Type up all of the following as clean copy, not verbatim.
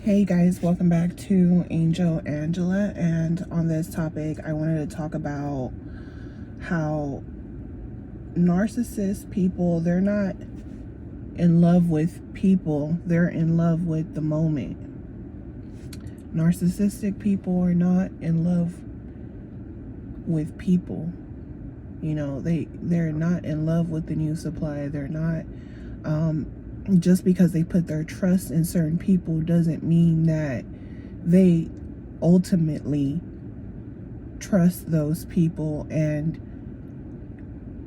Hey guys, welcome back to Angel Angela, and on this topic I wanted to talk about how narcissist people, they're not in love with people, they're in love with the moment. Narcissistic people are not in love with people. They're not in love with the new supply. They're not just because they put their trust in certain people doesn't mean that they ultimately trust those people, and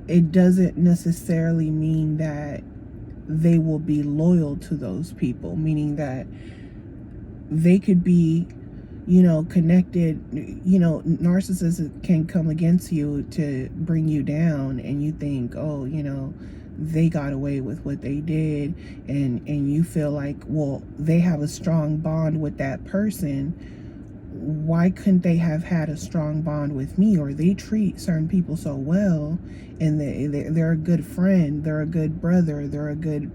it doesn't necessarily mean that they will be loyal to those people, meaning that they could be connected. Narcissists can come against you to bring you down, and you think, oh, they got away with what they did, and you feel like, well, they have a strong bond with that person. Why couldn't they have had a strong bond with me? Or they treat certain people so well, and they're a good friend, they're a good brother, they're a good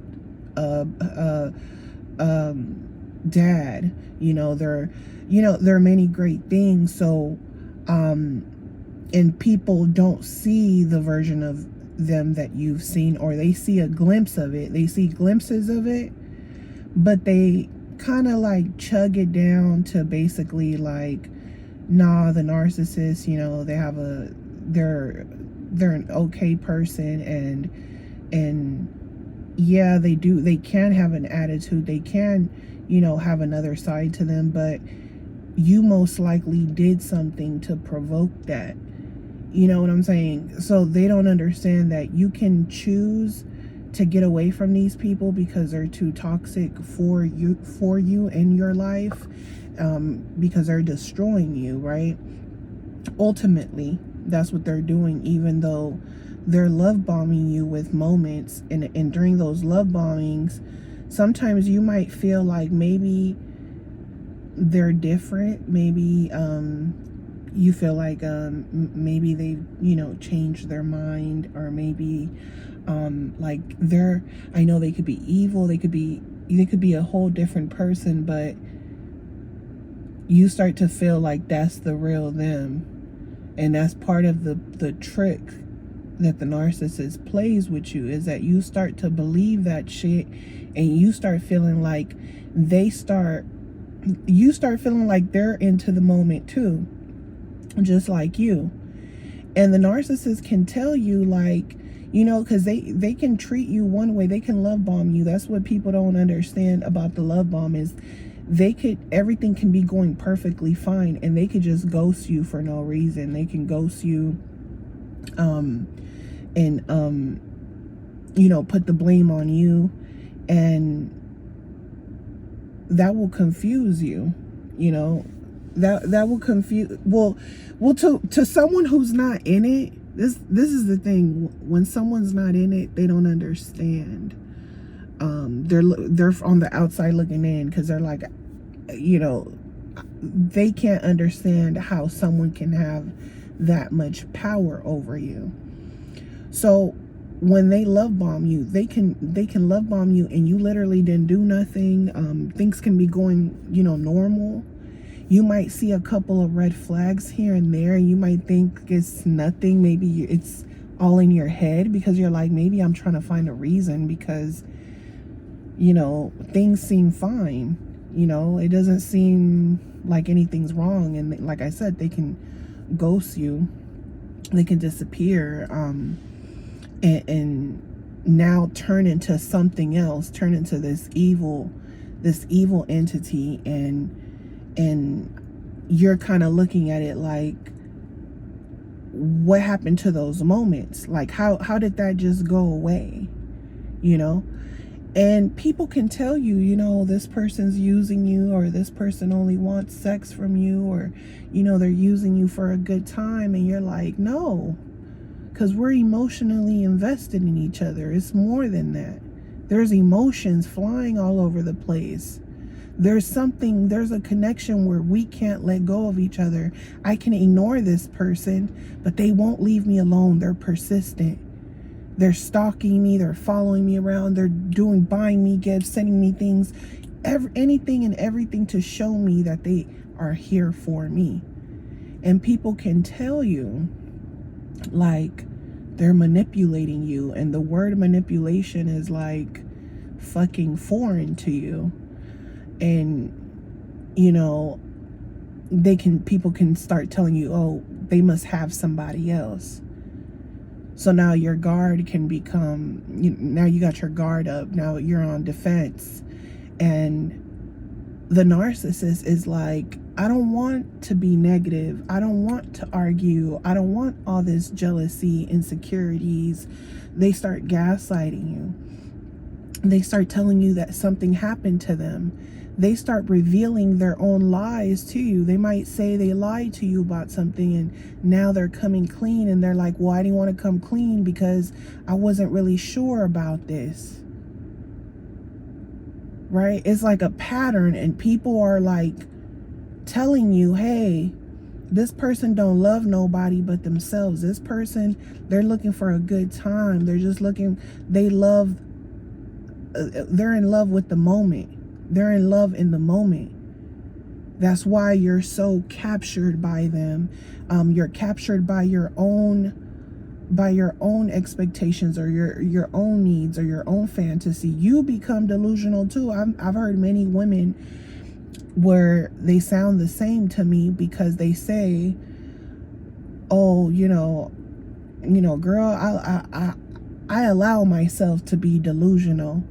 dad. There are many great things. So and people don't see the version of them that you've seen, or they see a glimpse of it, they see glimpses of it, but they kind of like chug it down to basically like, nah, the narcissist, they're an okay person, and yeah, they can have an attitude, they can have another side to them, but you most likely did something to provoke that. You know what I'm saying? So they don't understand that you can choose to get away from these people because they're too toxic for you in your life, because they're destroying you, right? Ultimately, that's what they're doing, even though they're love bombing you with moments, and during those love bombings, sometimes you might feel like maybe they're different, maybe you feel like maybe they changed their mind, or maybe like I know they could be evil, they could be a whole different person, but you start to feel like that's the real them. And that's part of the trick that the narcissist plays with you, is that you start to believe that shit, and you start feeling like you start feeling like they're into the moment too, just like you. And the narcissist can tell you, like, because they can treat you one way, they can love bomb you. That's what people don't understand about the love bomb, is everything can be going perfectly fine, and they could just ghost you for no reason. They can ghost you and put the blame on you, and that will confuse you. That will confuse, well to someone who's not in it. This is the thing: when someone's not in it, they don't understand. They're on the outside looking in, because they're like, they can't understand how someone can have that much power over you. So when they love bomb you, they can love bomb you, and you literally didn't do nothing. Things can be going normal. You might see a couple of red flags here and there, and you might think it's nothing. Maybe it's all in your head, because you're like, maybe I'm trying to find a reason, because things seem fine. It doesn't seem like anything's wrong. And like I said, they can ghost you, they can disappear, and now turn into something else, turn into this evil entity, and you're kind of looking at it like, what happened to those moments? Like, how did that just go away? And people can tell you, this person's using you, or this person only wants sex from you, or they're using you for a good time, and you're like, no, because we're emotionally invested in each other. It's more than that. There's emotions flying all over the place. There's a connection where we can't let go of each other. I can ignore this person, but they won't leave me alone. They're persistent. They're stalking me. They're following me around. They're buying me gifts, sending me things. anything and everything to show me that they are here for me. And people can tell you, like, they're manipulating you, and the word manipulation is like fucking foreign to you. And you know, people can start telling you, oh, they must have somebody else. So now your guard can become, now you got your guard up, now you're on defense. And the narcissist is like, I don't want to be negative, I don't want to argue, I don't want all this jealousy, insecurities. They start gaslighting you. They start telling you that something happened to them. They start revealing their own lies to you. They might say they lied to you about something, and now they're coming clean, and they're like, well, I didn't want to come clean because I wasn't really sure about this. Right? It's like a pattern, and people are like telling you, hey, this person don't love nobody but themselves. This person, they're looking for a good time. They're just looking, they're in love with the moment. They're in love in the moment. That's why you're so captured by them. You're captured by your own expectations, or your own needs, or your own fantasy. You become delusional too. I've heard many women where they sound the same to me, because they say, oh, girl, I allow myself to be delusional.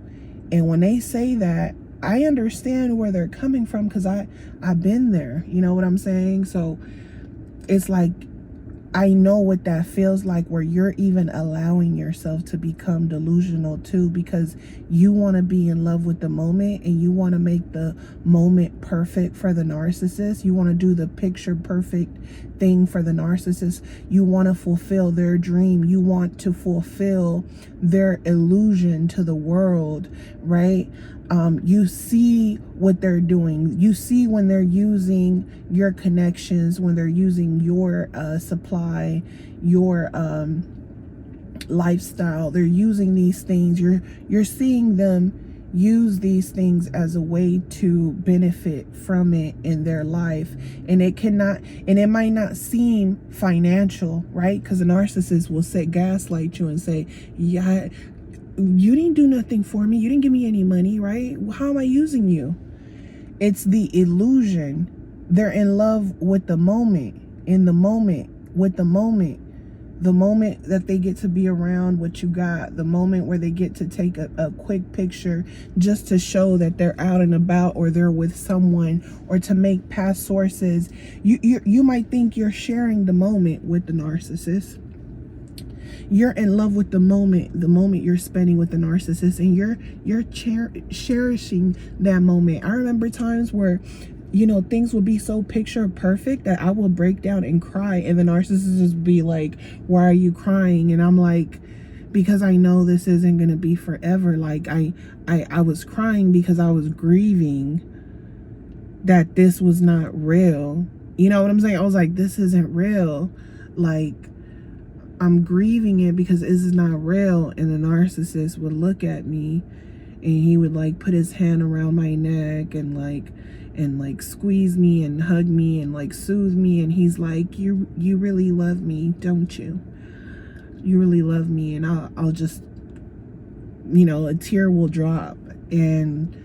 And when they say that, I understand where they're coming from, because I've been there. You know what I'm saying? So it's like, I know what that feels like, where you're even allowing yourself to become delusional too, because you want to be in love with the moment, and you want to make the moment perfect for the narcissist. You want to do the picture perfect thing for the narcissist. You want to fulfill their dream. You want to fulfill their illusion to the world, right? You see what they're doing. You see when they're using your connections, when they're using your supply, your lifestyle. They're using these things. You're seeing them use these things as a way to benefit from it in their life. And it might not seem financial, right? Because a narcissist will gaslight you and say, yeah, you didn't do nothing for me. You didn't give me any money, right? How am I using you? It's the illusion. They're in love with the moment, in the moment, with the moment that they get to be around what you got, the moment where they get to take a quick picture just to show that they're out and about, or they're with someone, or to make past sources. You might think you're sharing the moment with the narcissist. You're in love with the moment you're spending with the narcissist, and you're cherishing that moment. I remember times where, things would be so picture perfect that I would break down and cry, and the narcissist would be like, why are you crying? And I'm like, because I know this isn't going to be forever. Like I was crying because I was grieving that this was not real. You know what I'm saying? I was like, this isn't real. Like, I'm grieving it because this is not real. And the narcissist would look at me, and he would like put his hand around my neck and like squeeze me and hug me and like soothe me. And he's like, you really love me, don't you? You really love me. And I'll just, a tear will drop. And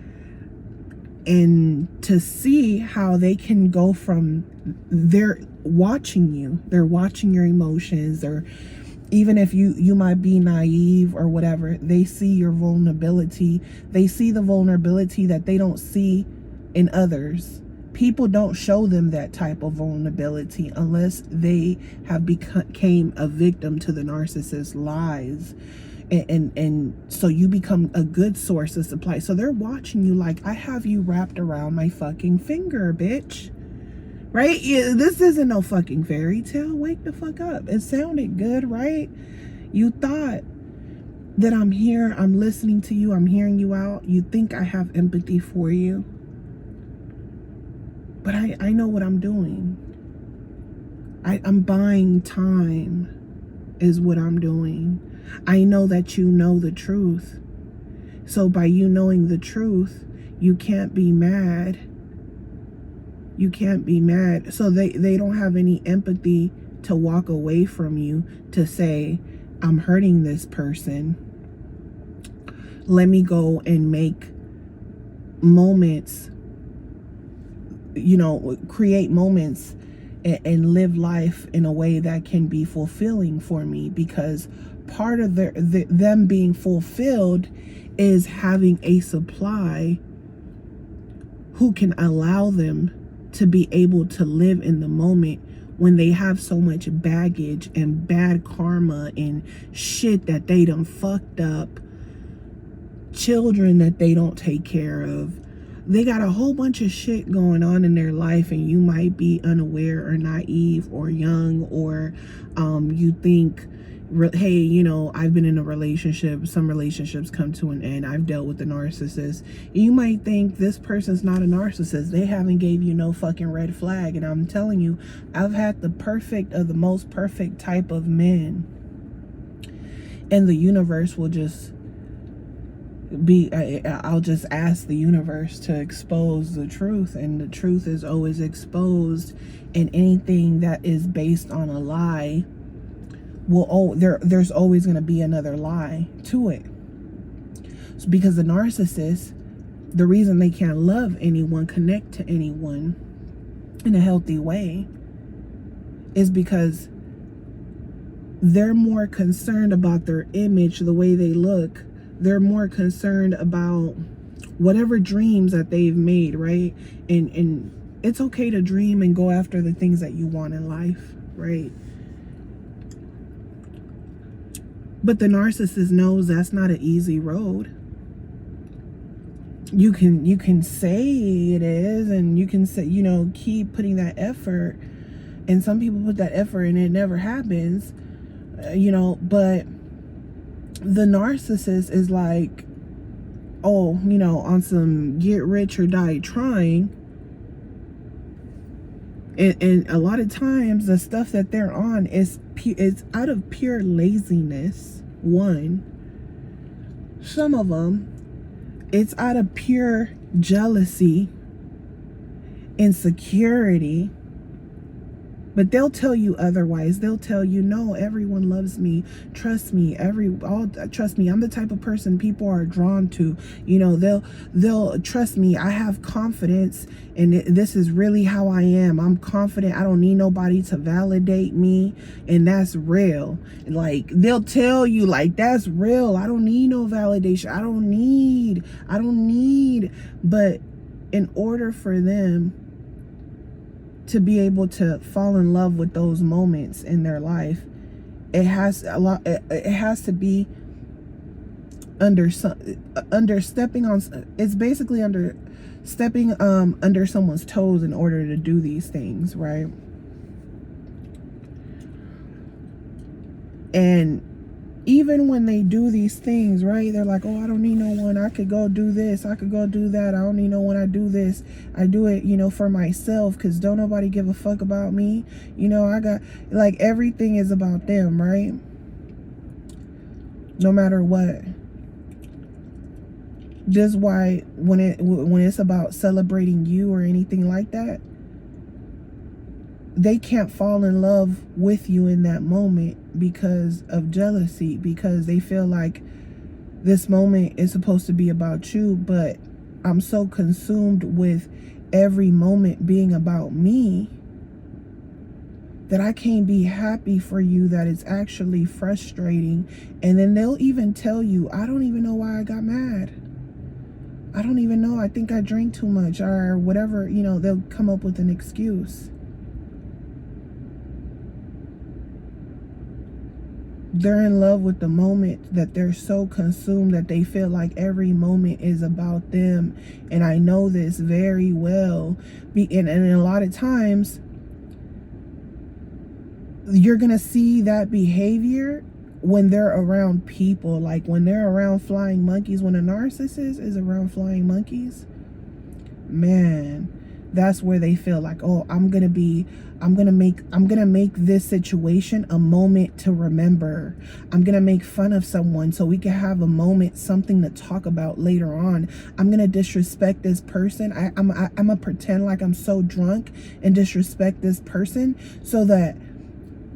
to see how they can go from, they're watching your emotions, or even if you might be naive or whatever, they see your vulnerability. They see the vulnerability that they don't see in others. People don't show them that type of vulnerability unless they have became a victim to the narcissist's lies. And so you become a good source of supply. So they're watching you like, I have you wrapped around my fucking finger, bitch. Right? Yeah, this isn't no fucking fairy tale. Wake the fuck up. It sounded good, right? You thought that I'm here, I'm listening to you, I'm hearing you out. You think I have empathy for you. But I know what I'm doing. I'm buying time is what I'm doing. I know that you know the truth. So by you knowing the truth, You can't be mad. You can't be mad. So they don't have any empathy to walk away from you, to say, I'm hurting this person. Let me go and make moments, create moments and live life in a way that can be fulfilling for me, because part of them being fulfilled is having a supply who can allow them to be able to live in the moment when they have so much baggage and bad karma and shit that they done fucked up, children that they don't take care of. They got a whole bunch of shit going on in their life, and you might be unaware or naive or young, or you think, hey, I've been in a relationship. Some relationships come to an end. I've dealt with a narcissist. You might think this person's not a narcissist. They haven't gave you no fucking red flag. And I'm telling you, I've had the perfect of the most perfect type of men. And the universe will just I'll just ask the universe to expose the truth, and the truth is always exposed. And anything that is based on a lie there's always going to be another lie to it. So because the narcissist, the reason they can't love anyone, connect to anyone in a healthy way, is because they're more concerned about their image, the way they look. They're more concerned about whatever dreams that they've made, right? And it's okay to dream and go after the things that you want in life, right? But the narcissist knows that's not an easy road. You can say it is, and you can say, keep putting that effort. And some people put that effort and it never happens, but the narcissist is like, on some get rich or die trying. And a lot of times the stuff that they're on is out of pure laziness. One, some of them, it's out of pure jealousy, insecurity. But they'll tell you otherwise. They'll tell you, no, everyone loves me. Trust me. Trust me. I'm the type of person people are drawn to. They'll trust me. I have confidence, and this is really how I am. I'm confident. I don't need nobody to validate me, and that's real. Like, they'll tell you, like, that's real. I don't need no validation. I don't need. But in order for them to be able to fall in love with those moments in their life, it has to be under stepping under someone's toes in order to do these things, right? And even when they do these things, right, they're like, oh, I don't need no one. I could go do this. I could go do that. I don't need no one. I do this. I do it, for myself, because don't nobody give a fuck about me. I got, like, everything is about them, right? No matter what. This is why when it's about celebrating you or anything like that, they can't fall in love with you in that moment because of jealousy, because they feel like this moment is supposed to be about you, but I'm so consumed with every moment being about me that I can't be happy for you, that it's actually frustrating. And then they'll even tell you, I don't even know why I got mad. I don't even know. I think I drank too much or whatever. They'll come up with an excuse. They're in love with the moment, that they're so consumed that they feel like every moment is about them. And I know this very well. And a lot of times, you're going to see that behavior when they're around people. Like when they're around flying monkeys, when a narcissist is around flying monkeys, man, that's where they feel like, oh, I'm gonna make this situation a moment to remember. I'm gonna make fun of someone so we can have a moment, something to talk about later on. I'm gonna disrespect this person. I'm gonna pretend like I'm so drunk and disrespect this person so that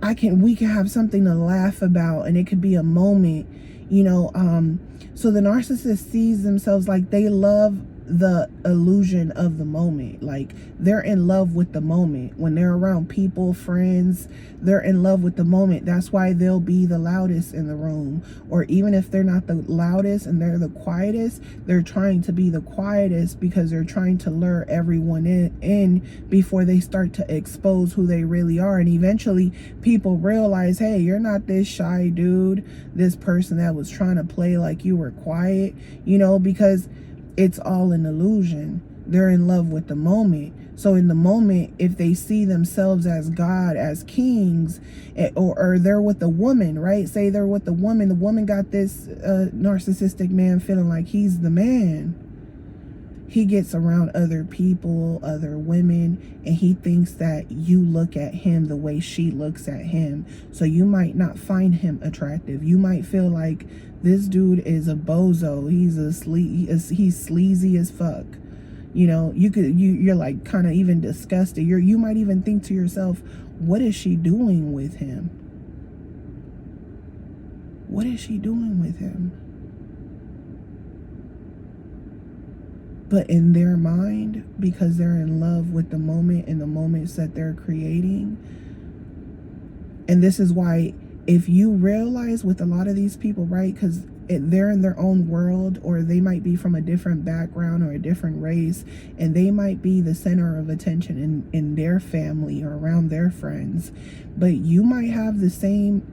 we can have something to laugh about, and it could be a moment, so the narcissist sees themselves like they love the illusion of the moment. Like, they're in love with the moment. When they're around people, friends, they're in love with the moment. That's why they'll be the loudest in the room. Or even if they're not the loudest and they're the quietest, they're trying to be the quietest because they're trying to lure everyone in before they start to expose who they really are. And eventually people realize, hey, you're not this shy dude, this person that was trying to play like you were quiet, because it's all an illusion. They're in love with the moment. So in the moment, if they see themselves as God, as kings, or they're with a woman, right? Say they're with the woman got this narcissistic man feeling like he's the man. He gets around other people, other women, and he thinks that you look at him the way she looks at him. So you might not find him attractive. You might feel like this dude is a bozo. He's sleazy as fuck. You're like kind of even disgusted. You might even think to yourself, what is she doing with him? What is she doing with him? But in their mind, because they're in love with the moment and the moments that they're creating. And this is why, if you realize with a lot of these people, right, because they're in their own world, or they might be from a different background or a different race, and they might be the center of attention in their family or around their friends. But you might have the same,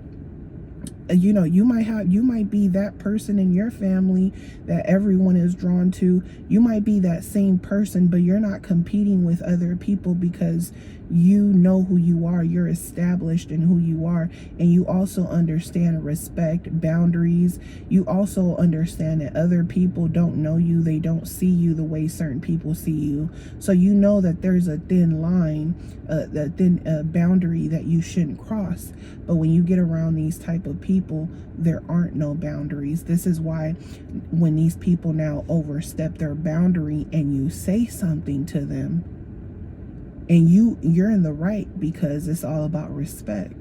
you might be that person in your family that everyone is drawn to. You might be that same person, but you're not competing with other people because you know who you are. You're established in who you are, and you also understand respect, boundaries. You also understand that other people don't know you. They don't see you the way certain people see you. So you know that there's a thin line, a thin boundary that you shouldn't cross. But when you get around these type of people, there aren't no boundaries. This is why when these people now overstep their boundary and you say something to them, and you're in the right because it's all about respect,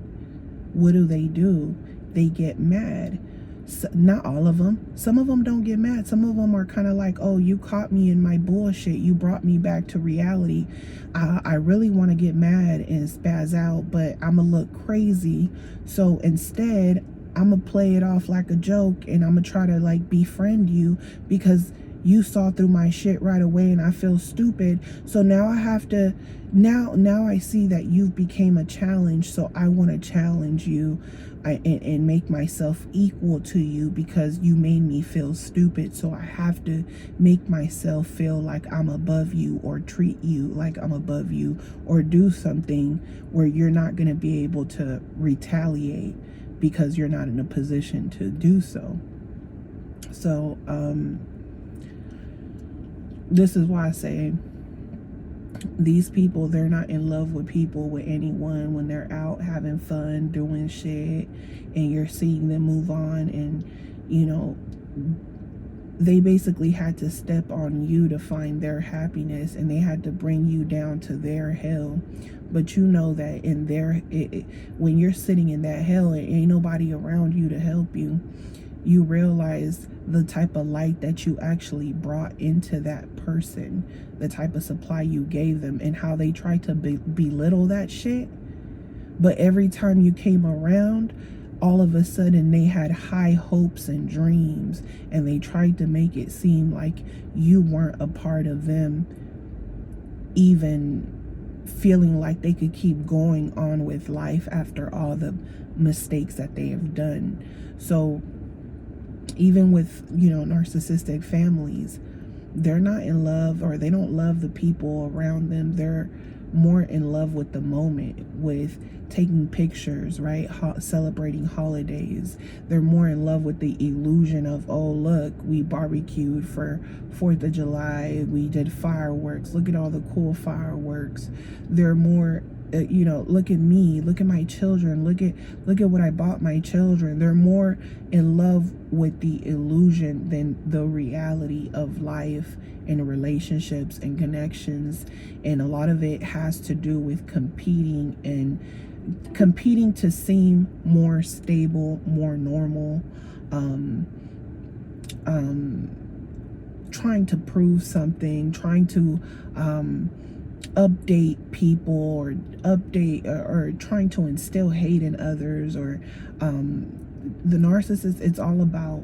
what do? They get mad. So, not all of them. Some of them don't get mad. Some of them are kind of like, oh, you caught me in my bullshit. You brought me back to reality. I really want to get mad and spaz out, but I'm going to look crazy. So instead, I'm going to play it off like a joke, and I'm going to try to like befriend you because you saw through my shit right away and I feel stupid. So now I have to, now I see that you've became a challenge. So I want to challenge you and make myself equal to you because you made me feel stupid. So I have to make myself feel like I'm above you, or treat you like I'm above you, or do something where you're not going to be able to retaliate because you're not in a position to do so. So, this is why I say these people, they're not in love with people, with anyone. When they're out having fun, doing shit, and you're seeing them move on, and they basically had to step on you to find their happiness, and they had to bring you down to their hell. But you know that in when you're sitting in that hell and ain't nobody around you to help you, you realize the type of light that you actually brought into that person, the type of supply you gave them, and how they tried to belittle that shit. But every time you came around, all of a sudden they had high hopes and dreams, and they tried to make it seem like you weren't a part of them, even feeling like they could keep going on with life after all the mistakes that they have done. So even with narcissistic families, they're not in love, or they don't love the people around them. They're more in love with the moment, with taking pictures, right? Celebrating holidays. They're more in love with the illusion of, oh, look, we barbecued for 4th of July. We did fireworks. Look at all the cool fireworks. They're more look at me, look at my children, look at what I bought my children. They're more in love with the illusion than the reality of life and relationships and connections. And a lot of it has to do with competing to seem more stable, more normal, trying to prove something, trying to update people, or trying to instill hate in others, or the narcissist, it's all about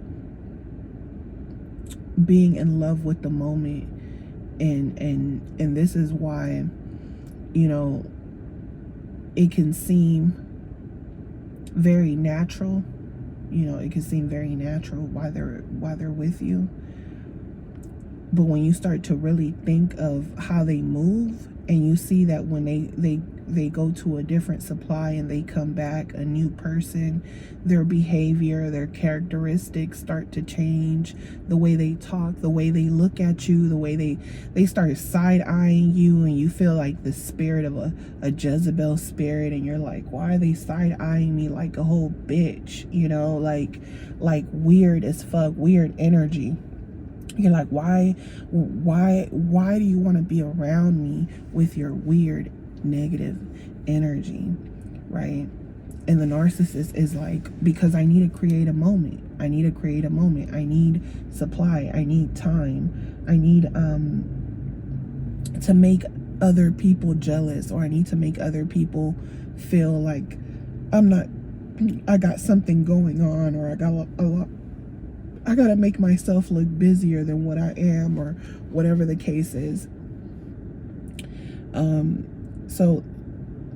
being in love with the moment. And this is why, it can seem very natural. It can seem very natural while they're with you. But when you start to really think of how they move, and you see that when they go to a different supply and they come back a new person, their behavior, their characteristics start to change. The way they talk, the way they look at you, the way they start side-eyeing you, and you feel like the spirit of a Jezebel spirit, and you're like, why are they side-eyeing me like a whole bitch? Like weird as fuck, weird energy. You're like, why do you want to be around me with your weird negative energy, right? And the narcissist is like, because I need to create a moment. I need supply. I need time. I need to make other people jealous, or I need to make other people feel like I got something going on, or I gotta make myself look busier than what I am, or whatever the case is. So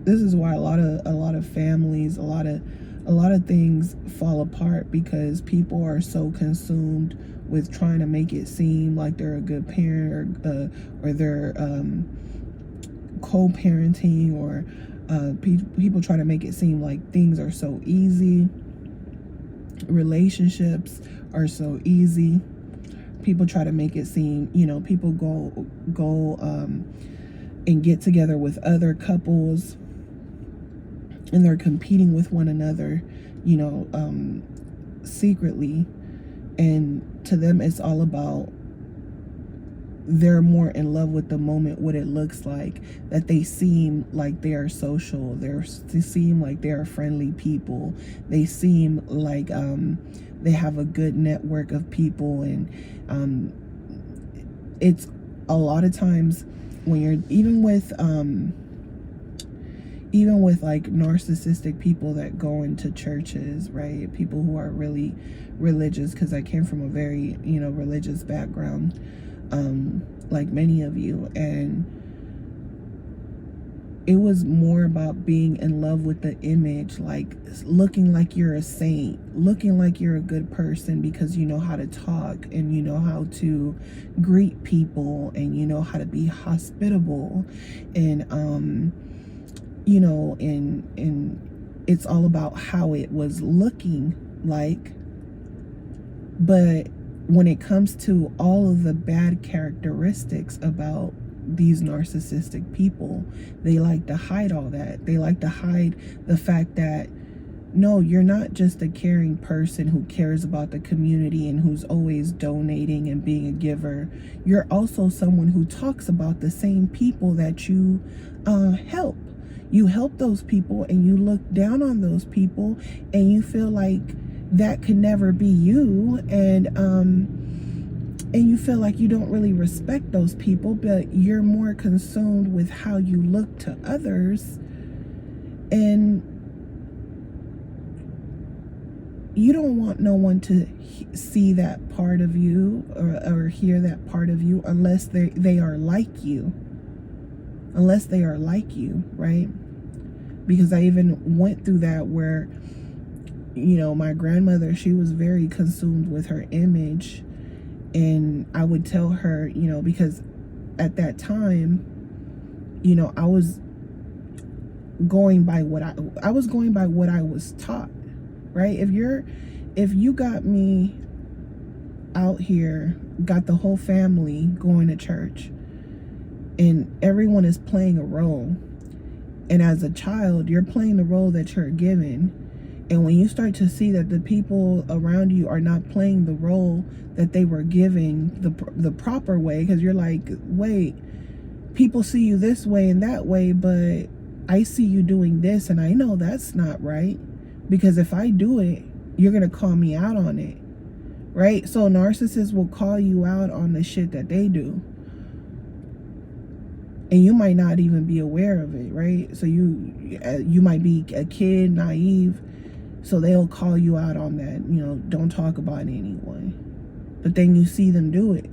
this is why a lot of families, a lot of things fall apart, because people are so consumed with trying to make it seem like they're a good parent, or they're co-parenting, or people try to make it seem like things are so easy. Relationships are so easy. People try to make it seem, people go and get together with other couples, and they're competing with one another, secretly. And to them, it's all about, they're more in love with the moment, what it looks like, that they seem like they are social, they seem like they are friendly people, they seem like they have a good network of people. And it's a lot of times when you're even with like narcissistic people that go into churches, right? People who are really religious, because I came from a very religious background, like many of you, and it was more about being in love with the image, like looking like you're a saint, looking like you're a good person, because you know how to talk, and you know how to greet people, and you know how to be hospitable, and and it's all about how it was looking like. But when it comes to all of the bad characteristics about these narcissistic people, they like to hide all that. They like to hide the fact that, no, you're not just a caring person who cares about the community and who's always donating and being a giver. You're also someone who talks about the same people that you help. You help those people, and you look down on those people, and you feel like that could never be you, and you feel like you don't really respect those people, but you're more consumed with how you look to others, and you don't want no one to see that part of you, or hear that part of you, unless they are like you. Unless they are like you, right? Because I even went through that where, my grandmother, she was very consumed with her image, And I would tell her, because at that time, I was going by what I was going by what I was taught, right? If you got me out here, got the whole family going to church, and everyone is playing a role, and as a child, you're playing the role that you're given. And when you start to see that the people around you are not playing the role that they were giving the proper way, because you're like, wait, people see you this way and that way, but I see you doing this, and I know that's not right, because if I do it, you're going to call me out on it, right? So narcissists will call you out on the shit that they do. And you might not even be aware of it, right? So you might be a kid, naive, so they'll call you out on that, don't talk about anyone. But then you see them do it.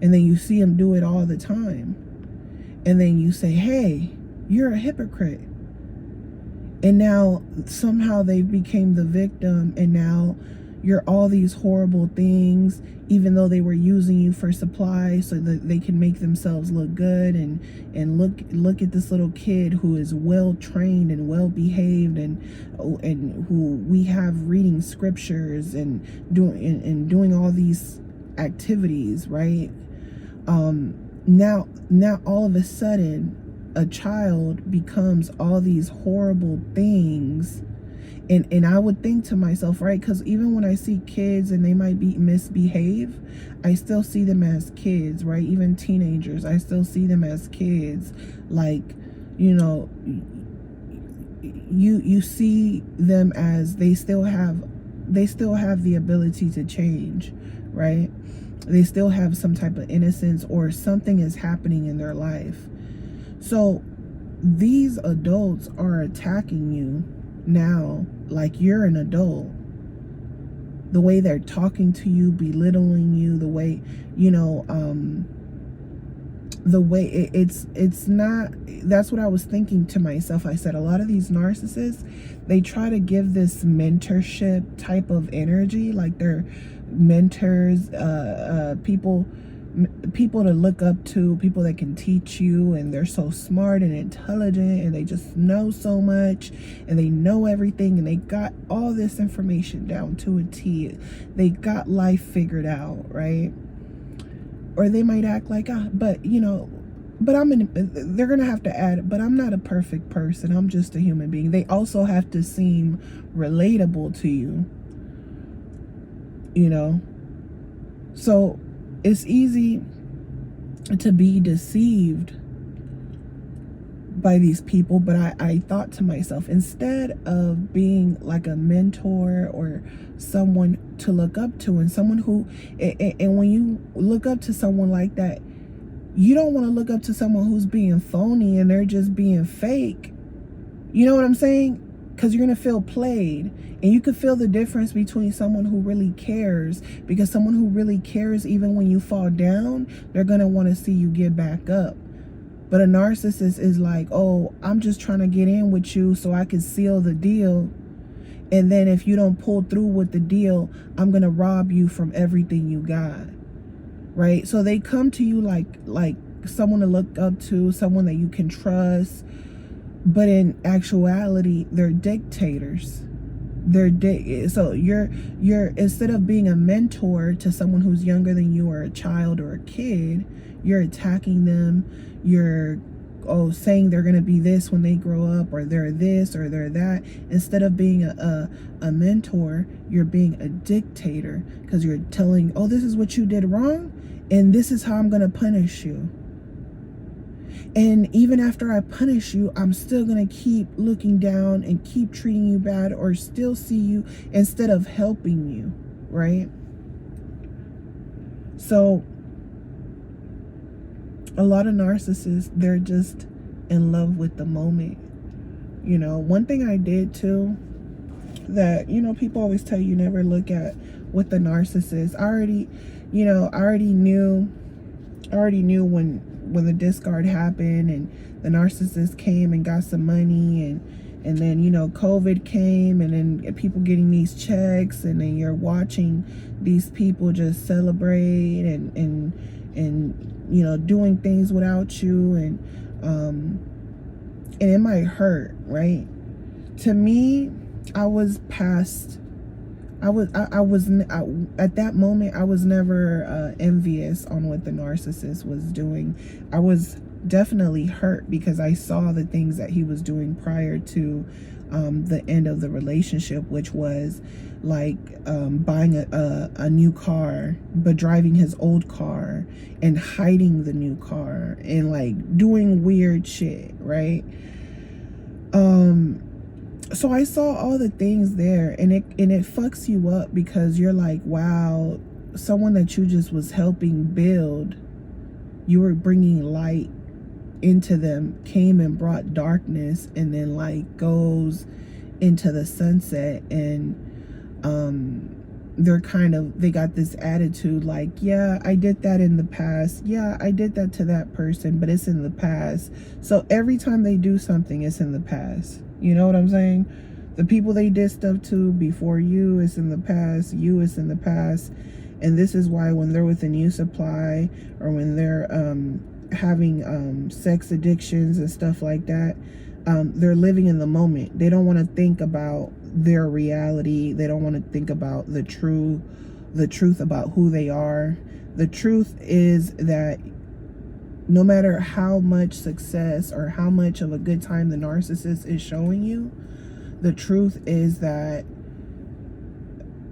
And then you see them do it all the time. And then you say, hey, you're a hypocrite. And now somehow they became the victim, and now you're all these horrible things, even though they were using you for supply so that they can make themselves look good, and look at this little kid who is well trained and well behaved, and who we have reading scriptures and doing all these activities, right? Now all of a sudden a child becomes all these horrible things. And I would think to myself, right, because even when I see kids and they might be misbehave, I still see them as kids, right? Even teenagers, I still see them as kids. Like, you see them as they still have the ability to change, right? They still have some type of innocence, or something is happening in their life. So these adults are attacking you now like you're an adult. The way they're talking to you, belittling you, the way, it's not, that's what I was thinking to myself. I said, a lot of these narcissists, they try to give this mentorship type of energy, like they're mentors, people to look up to, people that can teach you, and they're so smart and intelligent, and they just know so much, and they know everything, and they got all this information down to a T. They got life figured out, right? Or they might act like, but they're gonna have to add, but I'm not a perfect person, I'm just a human being. They also have to seem relatable to you, so it's easy to be deceived by these people. But I thought to myself, instead of being like a mentor or someone to look up to, and someone who, and when you look up to someone like that, you don't want to look up to someone who's being phony and they're just being fake. You know what I'm saying? Because you're going to feel played. And you can feel the difference between someone who really cares, because someone who really cares, even when you fall down, they're going to want to see you get back up. But a narcissist is like, oh, I'm just trying to get in with you so I can seal the deal. And then if you don't pull through with the deal, I'm going to rob you from everything you got. Right? So they come to you like someone to look up to, someone that you can trust. But in actuality, they're dictators. So you're instead of being a mentor to someone who's younger than you, or a child or a kid, you're attacking them. You're saying they're gonna be this when they grow up, or they're this or they're that. Instead of being a mentor, you're being a dictator, because you're telling, oh, this is what you did wrong, and this is how I'm gonna punish you. And even after I punish you, I'm still going to keep looking down and keep treating you bad, or still see you instead of helping you, right? So a lot of narcissists, they're just in love with the moment. One thing I did too, that, people always tell you never look at with the narcissist. I already knew when the discard happened and the narcissist came and got some money, and And then, you know, COVID came, and then people getting these checks, and then you're watching these people just celebrate and you know, doing things without you, and it might hurt, right? To me, I was past. At that moment, I was never envious on what the narcissist was doing. I was definitely hurt because I saw the things that he was doing prior to the end of the relationship, which was like buying a new car, but driving his old car and hiding the new car and like doing weird shit, right? So I saw all the things there, and it fucks you up because you're like, wow, someone that you just was helping build, you were bringing light into them, came and brought darkness, and then like goes into the sunset, and they got this attitude like, yeah, I did that in the past, yeah, I did that to that person, but it's in the past. So every time they do something, it's in the past. You know what I'm saying? The people they did stuff to before you is in the past, you is in the past. And this is why when they're with a new supply, or when they're having sex addictions and stuff like that, they're living in the moment. They don't want to think about their reality. They don't want to think about the truth about who they are. The truth is that no matter how much success or how much of a good time the narcissist is showing you, the truth is that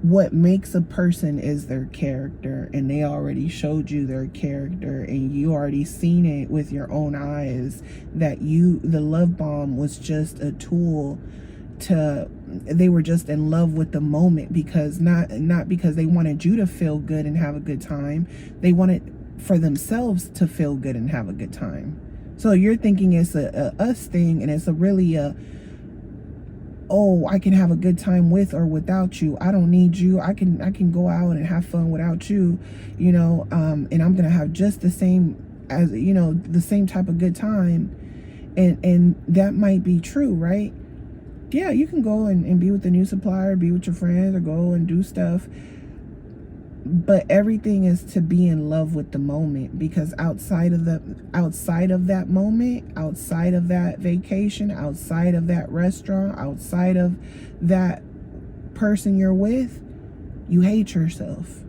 what makes a person is their character, and they already showed you their character, and you already seen it with your own eyes that the love bomb was just a tool they were just in love with the moment, because not because they wanted you to feel good and have a good time. They wanted for themselves to feel good and have a good time. So you're thinking it's a us thing, and it's oh, I can have a good time with or without you. I don't need you. I can go out and have fun without you, you know, and I'm gonna have just the same as, you know, the same type of good time. And that might be true, right? Yeah, you can go and be with the new supplier, be with your friends, or go and do stuff. But everything is to be in love with the moment, because outside of that moment, outside of that vacation, outside of that restaurant, outside of that person you're with, you hate yourself.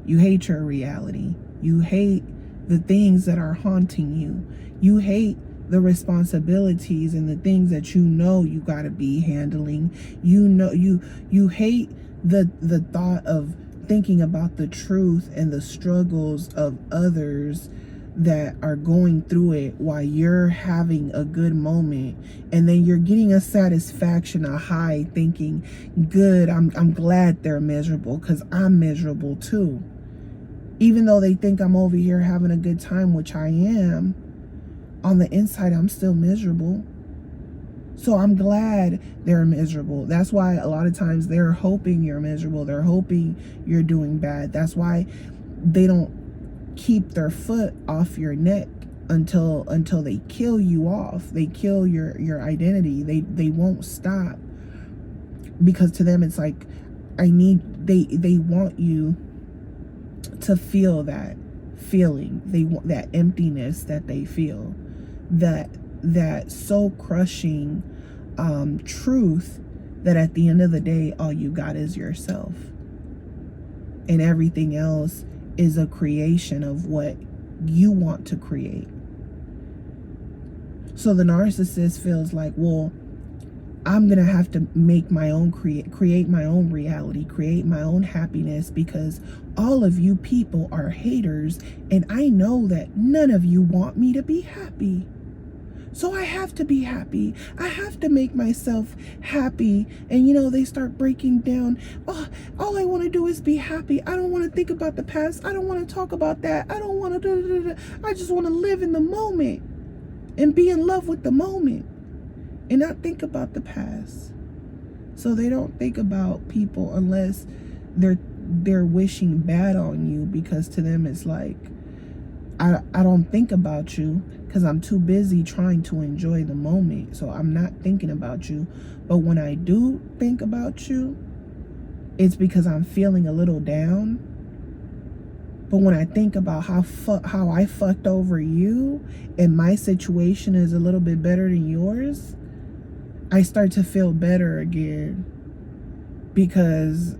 You hate your reality. You hate the things that are haunting you. You hate the responsibilities and the things that you got to be handling. You hate the thought of thinking about the truth and the struggles of others that are going through it while you're having a good moment, and then you're getting a satisfaction, a high, thinking, good, I'm glad they're miserable because I'm miserable too. Even though they think I'm over here having a good time, which I am, on the inside I'm still miserable. So I'm glad they're miserable. That's why a lot of times they're hoping you're miserable. They're hoping you're doing bad. That's why they don't keep their foot off your neck until they kill you off. They kill your identity. They won't stop, because to them it's like, they want you to feel that feeling. They want that emptiness that they feel, that soul crushing truth that at the end of the day all you got is yourself, and everything else is a creation of what you want to create. So the narcissist feels like, well, I'm gonna have to make my own create my own reality, create my own happiness, because all of you people are haters, and I know that none of you want me to be happy. So I have to be happy. I have to make myself happy. And you know, they start breaking down. Oh, all I want to do is be happy. I don't want to think about the past. I don't want to talk about that. I don't want to I just want to live in the moment and be in love with the moment and not think about the past. So they don't think about people unless they're wishing bad on you, because to them it's like, I don't think about you because I'm too busy trying to enjoy the moment. So I'm not thinking about you. But when I do think about you, it's because I'm feeling a little down. But when I think about how I fucked over you and my situation is a little bit better than yours, I start to feel better again, because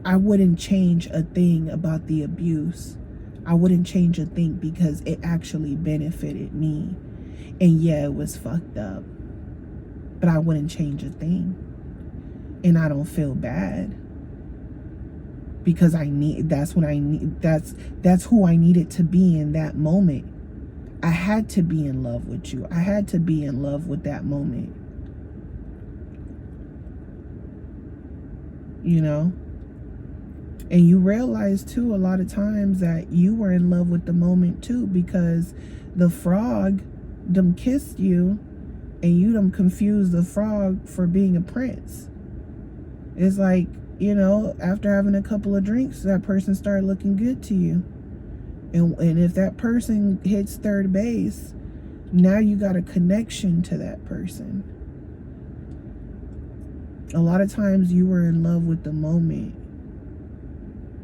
I wouldn't change a thing about the abuse. I wouldn't change a thing because it actually benefited me. And yeah, it was fucked up, but I wouldn't change a thing. And I don't feel bad because that's what I need. That's who I needed to be in that moment. I had to be in love with you. I had to be in love with that moment. You know? And you realize too a lot of times that you were in love with the moment too, because the frog them kissed you and you them confused the frog for being a prince. It's like, you know, after having a couple of drinks, that person started looking good to you. And if that person hits third base, now you got a connection to that person. A lot of times you were in love with the moment.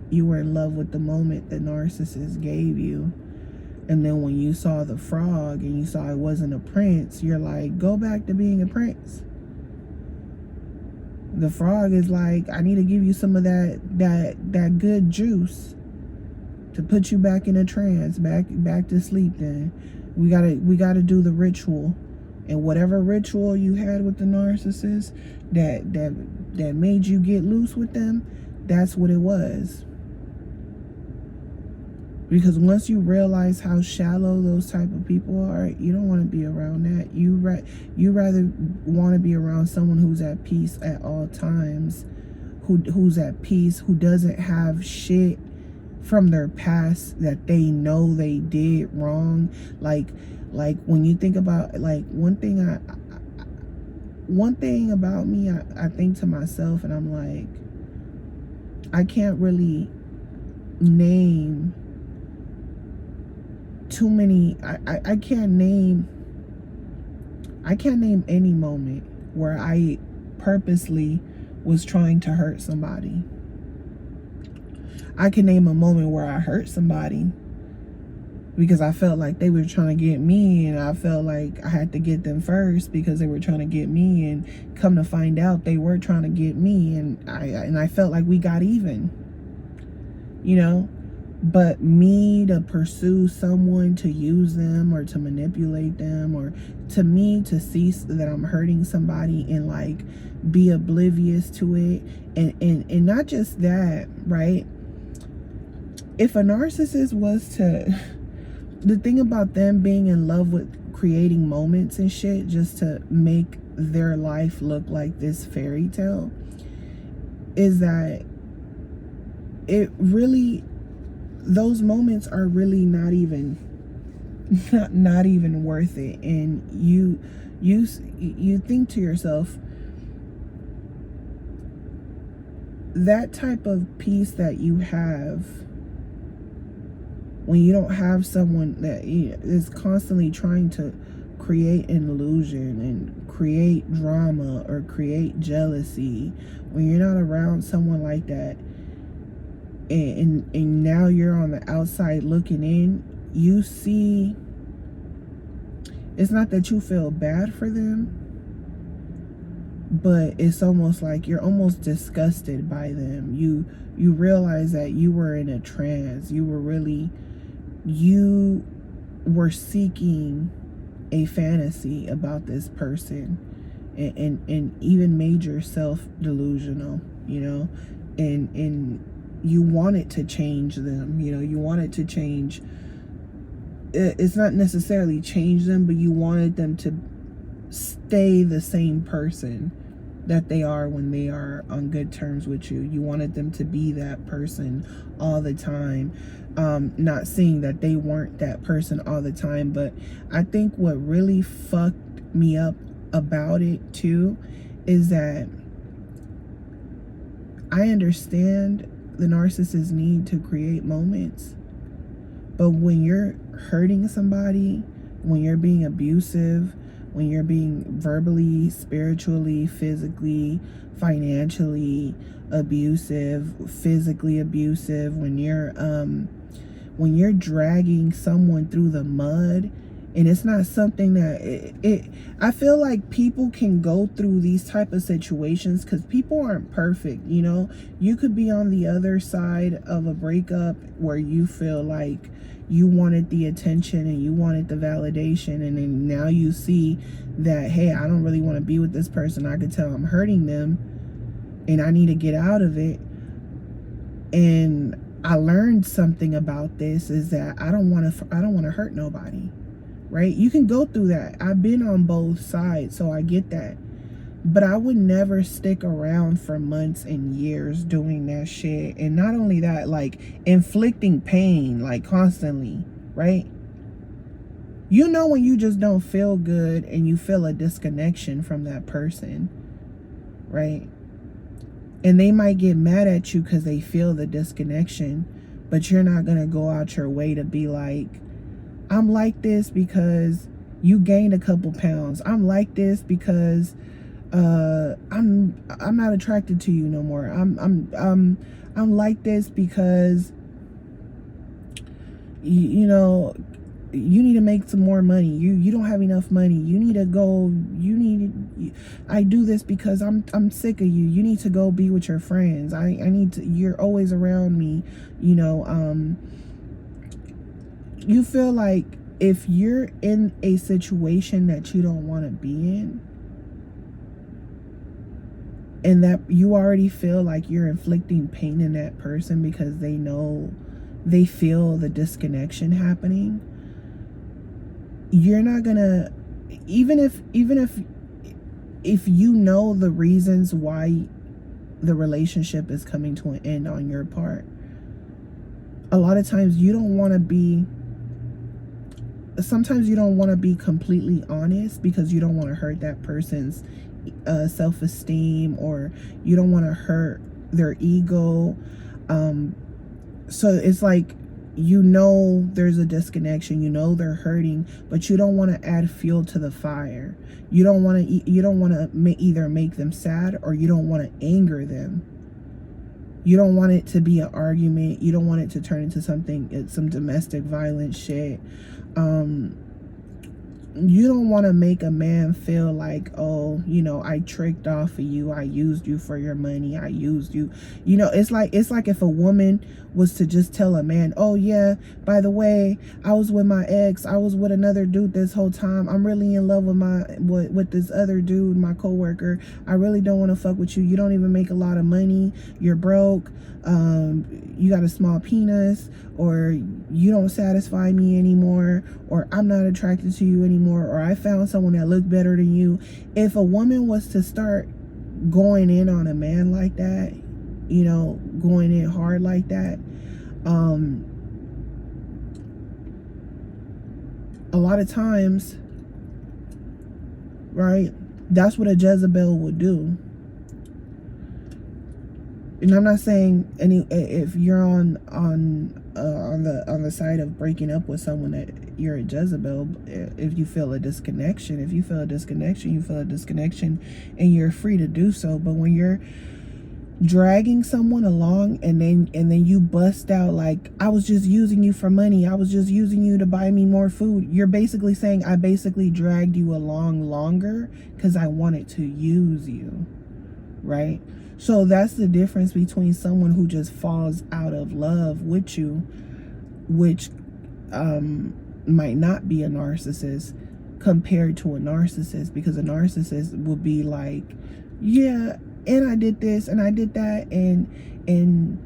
You were in love with the moment the narcissist gave you. And then when you saw the frog and you saw it wasn't a prince, you're like, go back to being a prince. The frog is like, I need to give you some of that good juice to put you back in a trance, back to sleep. Then we gotta do the ritual. And whatever ritual you had with the narcissist that made you get loose with them, that's what it was. Because once you realize how shallow those type of people are, you don't want to be around that. You rather want to be around someone who's at peace at all times, who's at peace, who doesn't have shit from their past that they know they did wrong. Like when you think about, like, one thing about me, I think to myself, and I'm like, I can't really name too many. I can't name any moment where I purposely was trying to hurt somebody. I can name a moment where I hurt somebody because I felt like they were trying to get me, and I felt like I had to get them first because they were trying to get me, and come to find out they were trying to get me, and I felt like we got even, you know. But me to pursue someone, to use them or to manipulate them, or to me to see that I'm hurting somebody and like be oblivious to it, and not just that, right? If a narcissist was to, the thing about them being in love with creating moments and shit just to make their life look like this fairy tale, is that it really, those moments are really not even worth it. And you think to yourself, that type of peace that you have when you don't have someone that is constantly trying to create an illusion and create drama or create jealousy, when you're not around someone like that, and now you're on the outside looking in, you see, it's not that you feel bad for them, but it's almost like you're almost disgusted by them. You realize that you were in a trance. You were seeking a fantasy about this person, and even made yourself delusional, you know, and you wanted to change them, you know, you wanted to change, it's not necessarily change them, but you wanted them to stay the same person that they are when they are on good terms with you. You wanted them to be that person all the time. Not saying that they weren't that person all the time, but I think what really fucked me up about it too is that I understand the narcissist's need to create moments, But when you're hurting somebody, when you're being abusive, when you're being verbally, spiritually, physically, financially abusive, physically abusive, when you're dragging someone through the mud, and it's not something that I feel like people can go through these type of situations because people aren't perfect. You could be on the other side of a breakup where you feel like you wanted the attention and you wanted the validation, and then now you see that, hey, I don't really want to be with this person. I could tell I'm hurting them and I need to get out of it. And I learned something about this, is that I don't want to hurt nobody, right? You can go through that. I've been on both sides, so I get that. But I would never stick around for months and years doing that shit. And not only that, like inflicting pain, like constantly, right? When you just don't feel good and you feel a disconnection from that person, right? And they might get mad at you because they feel the disconnection, but you're not going to go out your way to be like, I'm like this because you gained a couple pounds. I'm like this because I'm not attracted to you no more. I'm like this because you need to make some more money. You don't have enough money. You need to go. I do this because I'm sick of you. You need to go be with your friends. I need to. You're always around me. You feel like if you're in a situation that you don't want to be in, and that you already feel like you're inflicting pain in that person because they feel the disconnection happening, you're not gonna, even if you know the reasons why the relationship is coming to an end on your part, a lot of times you don't want to be completely honest because you don't want to hurt that person's self-esteem, or you don't want to hurt their ego. So it's like, there's a disconnection, they're hurting, but you don't want to add fuel to the fire. You don't want to either make them sad, or you don't want to anger them. You don't want it to be an argument. You don't want it to turn into some domestic violence shit. You don't want to make a man feel like, oh, I tricked off of you. I used you for your money. I used you. It's like if a woman was to just tell a man, oh yeah, by the way, I was with my ex. I was with another dude this whole time. I'm really in love with this other dude, my coworker. I really don't want to fuck with you. You don't even make a lot of money. You're broke. You got a small penis, or you don't satisfy me anymore, or I'm not attracted to you anymore, or I found someone that looked better than you. If a woman was to start going in on a man like that, going in hard like that, a lot of times, right, that's what a Jezebel would do. And I'm not saying if you're on the side of breaking up with someone that you're a Jezebel. If you feel a disconnection, you feel a disconnection, and you're free to do so. But when you're dragging someone along and then you bust out like, I was just using you for money, I was just using you to buy me more food, you're basically saying, I basically dragged you along longer because I wanted to use you, right? So that's the difference between someone who just falls out of love with you, which might not be a narcissist, compared to a narcissist, because a narcissist will be like, yeah, and I did this and I did that, and then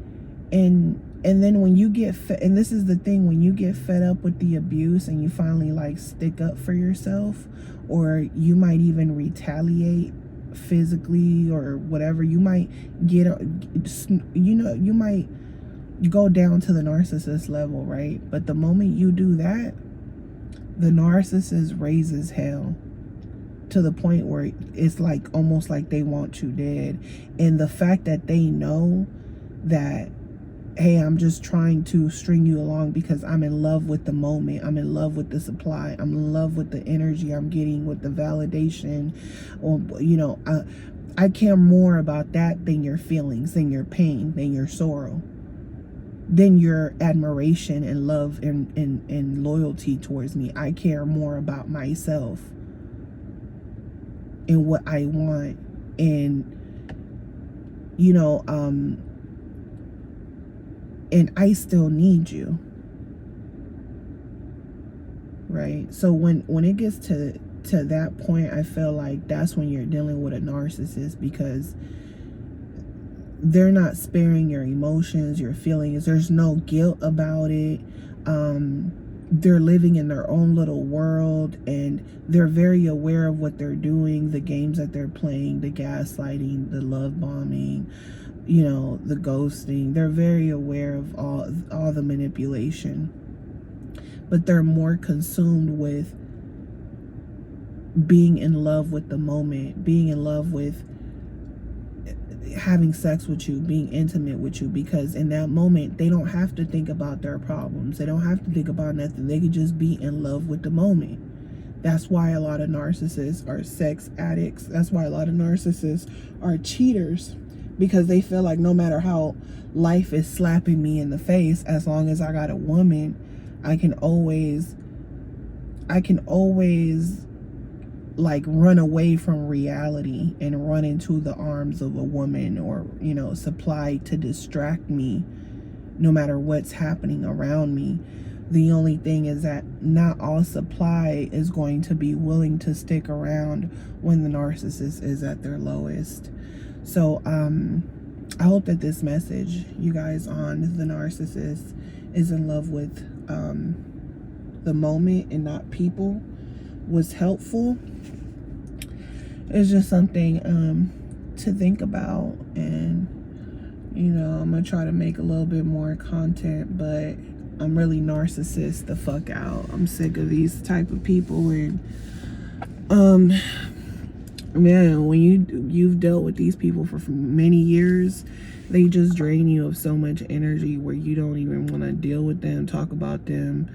when you get and this is the thing, when you get fed up with the abuse and you finally like stick up for yourself, or you might even retaliate physically or whatever, you might you might go down to the narcissist level, right? But the moment you do that, the narcissist raises hell to the point where it's like almost like they want you dead. And the fact that they know that hey, I'm just trying to string you along because I'm in love with the moment. I'm in love with the supply. I'm in love with the energy I'm getting, with the validation. Or, you know, I care more about that than your feelings, than your pain, than your sorrow, than your admiration and love and loyalty towards me. I care more about myself and what I want. And, you know, and I still need you, right? So when it gets to that point, I feel like that's when you're dealing with a narcissist, because they're not sparing your emotions, your feelings. There's no guilt about it. They're living in their own little world, and they're very aware of what they're doing, the games that they're playing, the gaslighting, the love bombing, you know, the ghosting. They're very aware of all the manipulation, but they're more consumed with being in love with the moment, being in love with having sex with you, being intimate with you, because in that moment they don't have to think about their problems. They don't have to think about nothing. They could just be in love with the moment. That's why a lot of narcissists are sex addicts. That's why a lot of narcissists are cheaters, because they feel like no matter how life is slapping me in the face, as long as I got a woman, I can always like run away from reality and run into the arms of a woman, or, you know, supply to distract me no matter what's happening around me. The only thing is that not all supply is going to be willing to stick around when the narcissist is at their lowest. So I hope that this message, you guys, on the narcissist is in love with the moment and not people, was helpful. It's just something to think about. And, you know, I'm gonna try to make a little bit more content, but I'm really narcissist the fuck out. I'm sick of these type of people. And man, when you've dealt with these people for many years, they just drain you of so much energy where you don't even want to deal with them, talk about them,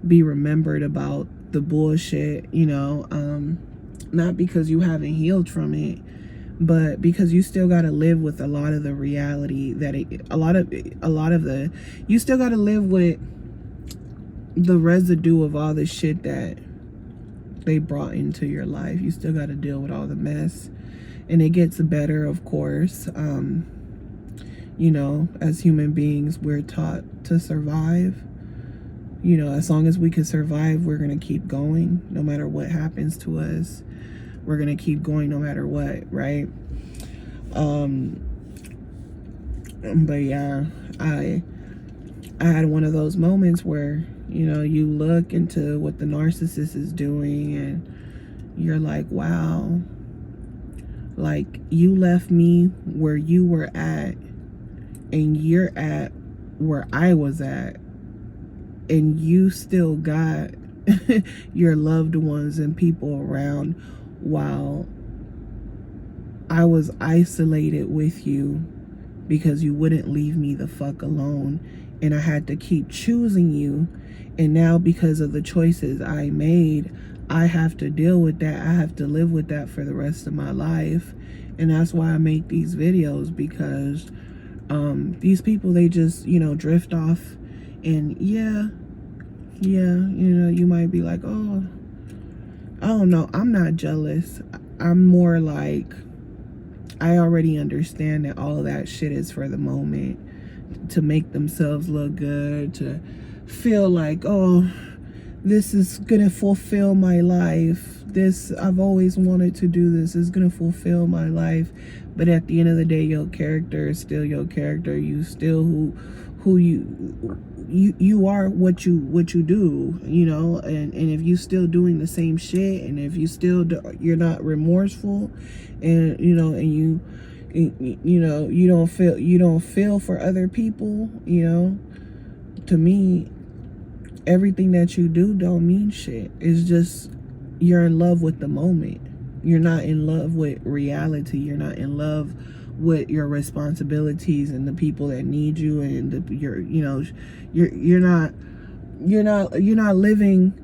be remembered about the bullshit, you know. Not because you haven't healed from it, but because you still got to live with a lot of the reality that you still got to live with the residue of all the shit that they brought into your life. You still got to deal with all the mess, and it gets better, of course. You know, as human beings, we're taught to survive. You know, as long as we can survive, we're going to keep going no matter what happens to us. We're going to keep going no matter what, right? But yeah, I had one of those moments where, you know, you look into what the narcissist is doing and you're like, wow, like, you left me where you were at and you're at where I was at, and you still got your loved ones and people around while I was isolated with you because you wouldn't leave me the fuck alone, and I had to keep choosing you. And now, because of the choices I made, I have to deal with that. I have to live with that for the rest of my life. And that's why I make these videos, because these people, they just, you know, drift off. And yeah, you know, you might be like, oh, I don't know, I'm not jealous. I'm more like, I already understand that all of that shit is for the moment, to make themselves look good, to feel like, oh, this is gonna fulfill my life. This, I've always wanted to do this. It's gonna fulfill my life. But at the end of the day, your character is still your character. You still who you are, what you do, you know. And if you still doing the same shit, and if you still you're not remorseful, and you know, and you know, you don't feel for other people, you know, to me, everything that you do don't mean shit. It's just, you're in love with the moment. You're not in love with reality. You're not in love with your responsibilities and the people that need you, and you're not living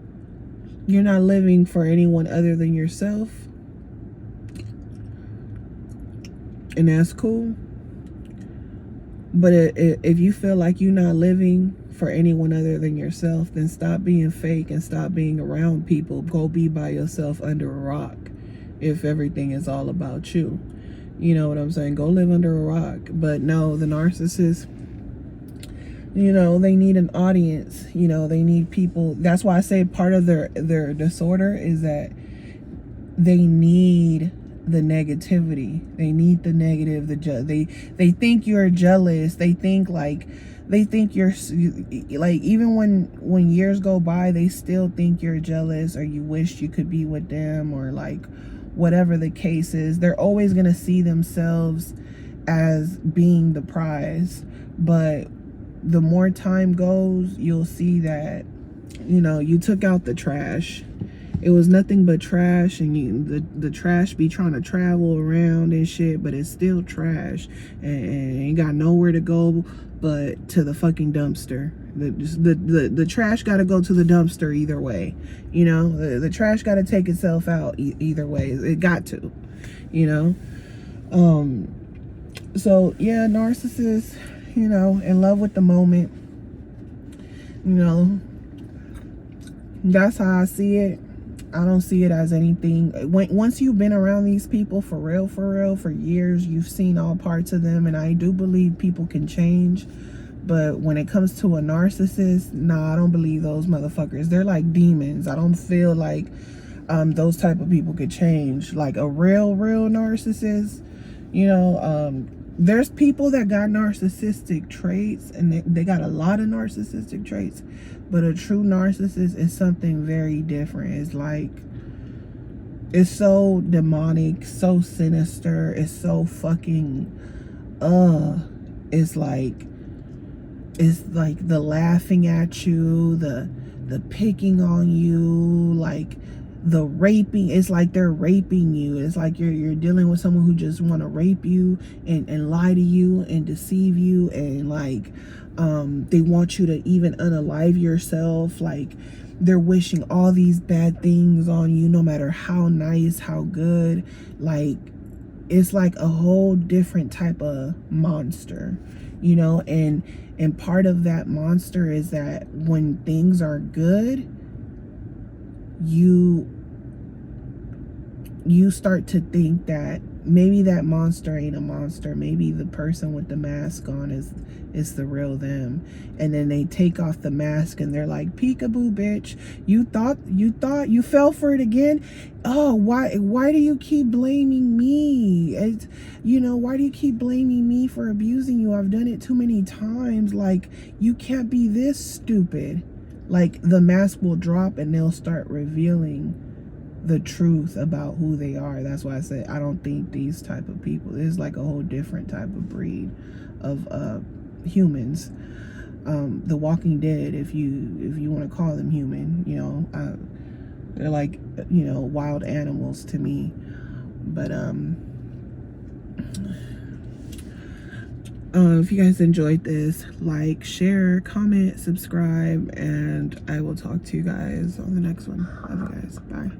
for anyone other than yourself, and that's cool. But if you feel like you're not living for anyone other than yourself, then stop being fake and stop being around people. Go be by yourself under a rock if everything is all about you. You know what I'm saying? Go live under a rock. But no, the narcissist, they need an audience. They need people. That's why I say part of their disorder is that they need the negativity. They need the negative. They think you're jealous. They think you're like, even when years go by, they still think you're jealous, or you wish you could be with them, or like whatever the case is. They're always going to see themselves as being the prize. But the more time goes, you'll see that, you took out the trash. It was nothing but trash, and the trash be trying to travel around and shit, but it's still trash, and ain't got nowhere to go but to the fucking dumpster. The trash got to go to the dumpster either way. The trash got to take itself out either way. It got to, so yeah, narcissists, in love with the moment. That's how I see it. I don't see it as anything. Once you've been around these people for real, for years, you've seen all parts of them, and I do believe people can change. But when it comes to a narcissist, nah, I don't believe those motherfuckers. They're like demons. I don't feel like those type of people could change. Like a real narcissist, there's people that got narcissistic traits, and they got a lot of narcissistic traits. But a true narcissist is something very different. It's like, it's so demonic, so sinister. It's so fucking, it's like the laughing at you, the picking on you, like the raping. It's like they're raping you. It's like you're dealing with someone who just want to rape you and lie to you and deceive you, and like they want you to even unalive yourself. Like they're wishing all these bad things on you, no matter how nice, how good. Like it's like a whole different type of monster, and part of that monster is that when things are good, you start to think that maybe that monster ain't a monster. Maybe the person with the mask on is the real them. And then they take off the mask and they're like, peekaboo, bitch. You thought you fell for it again? Oh, why do you keep blaming me? Why do you keep blaming me for abusing you? I've done it too many times. Like, you can't be this stupid. Like, the mask will drop and they'll start revealing the truth about who they are. That's why I said I don't think these type of people, there's like a whole different type of breed of humans. The Walking Dead, if you want to call them human, they're like, wild animals to me. But if you guys enjoyed this, like, share, comment, subscribe, and I will talk to you guys on the next one. Love you guys. Bye.